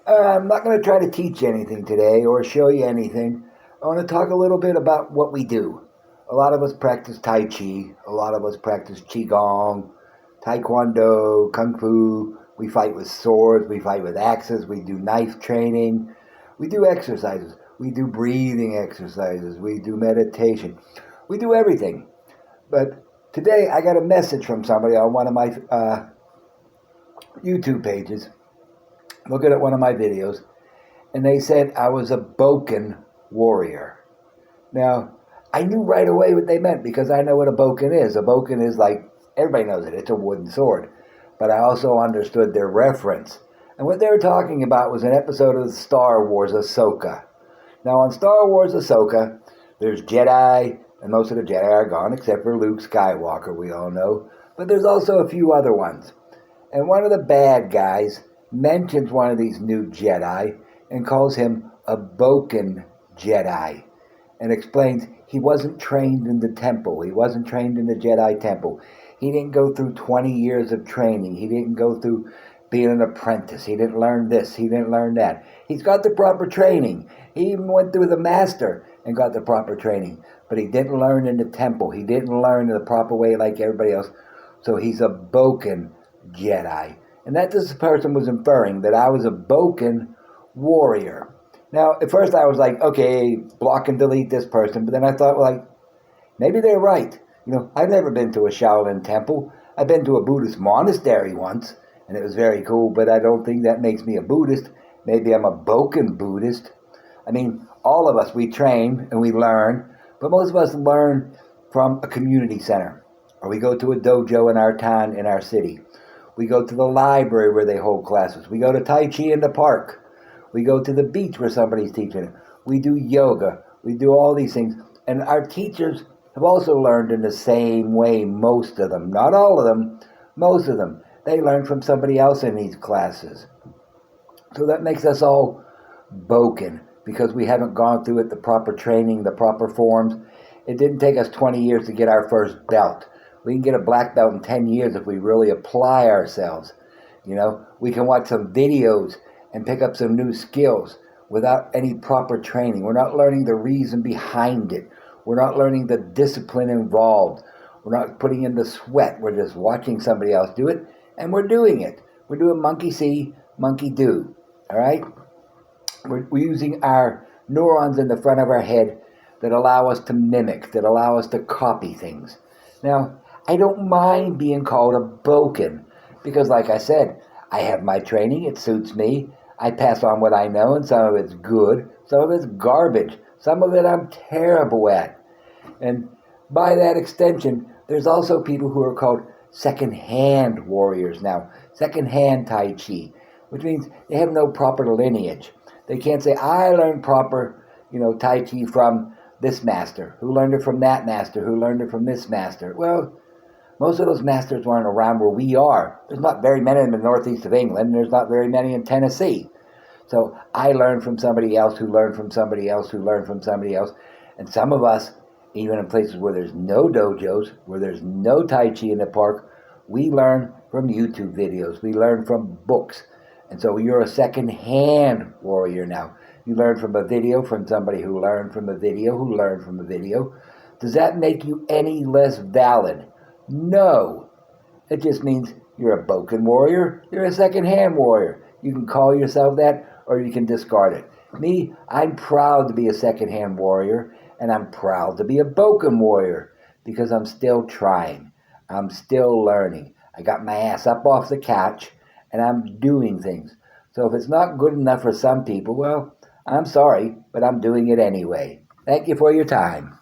I'm not going to try to teach you anything today or show you anything. I want to talk a little bit about what we do. A lot of us practice Tai Chi. A lot of us practice Qigong, Taekwondo, Kung Fu. We fight with swords. We fight with axes. We do knife training. We do exercises. We do breathing exercises. We do meditation. We do everything. But today I got a message from somebody on one of my YouTube pages, looking at one of my videos, and they said I was a Bokken warrior. Now, I knew right away what they meant because I know what a Bokken is. A Bokken is like, everybody knows it, it's a wooden sword. But I also understood their reference. And what they were talking about was an episode of Star Wars Ahsoka. Now, on Star Wars Ahsoka, there's Jedi, and most of the Jedi are gone except for Luke Skywalker, we all know. But there's also a few other ones. And one of the bad guys mentions one of these new Jedi and calls him a Bokken Jedi and explains he wasn't trained in the temple. He wasn't trained in the Jedi temple. He didn't go through 20 years of training. He didn't go through being an apprentice. He didn't learn this. He didn't learn that. He's got the proper training. He even went through the master and got the proper training. But he didn't learn in the temple. He didn't learn in the proper way like everybody else. So he's a Bokken Jedi. And that this person was inferring that I was a Bokken warrior. Now, at first I was like, okay, block and delete this person. But then I thought, well, like, maybe they're right. I've never been to a Shaolin temple. I've been to a Buddhist monastery once, and it was very cool, but I don't think that makes me a Buddhist. Maybe I'm a Bokken Buddhist. I mean, all of us, we train and we learn, but most of us learn from a community center, or we go to a dojo in our town, in our city. We go to the library where they hold classes. We go to Tai Chi in the park. We go to the beach where somebody's teaching it. We do yoga. We do all these things. And our teachers have also learned in the same way, most of them. Not all of them, most of them. They learn from somebody else in these classes. So that makes us all Bokken because we haven't gone through it, the proper training, the proper forms. It didn't take us 20 years to get our first belt. We can get a black belt in 10 years if we really apply ourselves. We can watch some videos and pick up some new skills without any proper training. We're not learning the reason behind it. We're not learning the discipline involved. We're not putting in the sweat. We're just watching somebody else do it, and we're doing it. We're doing monkey see, monkey do. All right? We're using our neurons in the front of our head that allow us to mimic, that allow us to copy things. Now, I don't mind being called a Bokken because, like I said, I have my training. It suits me. I pass on what I know, and some of it's good. Some of it's garbage. Some of it I'm terrible at. And by that extension, there's also people who are called second-hand warriors now. Second-hand Tai Chi, which means they have no proper lineage. They can't say, I learned proper, Tai Chi from this master, who learned it from that master, who learned it from this master. Well, most of those masters weren't around where we are. There's not very many in the northeast of England. There's not very many in Tennessee. So I learned from somebody else who learned from somebody else who learned from somebody else. And some of us, even in places where there's no dojos, where there's no Tai Chi in the park, we learn from YouTube videos. We learn from books. And so you're a second-hand warrior now. You learn from a video from somebody who learned from a video who learned from a video. Does that make you any less valid? No. It just means you're a Bokken warrior, you're a second-hand warrior. You can call yourself that, or you can discard it. Me, I'm proud to be a second-hand warrior, and I'm proud to be a Bokken warrior, because I'm still trying. I'm still learning. I got my ass up off the couch, and I'm doing things. So if it's not good enough for some people, well, I'm sorry, but I'm doing it anyway. Thank you for your time.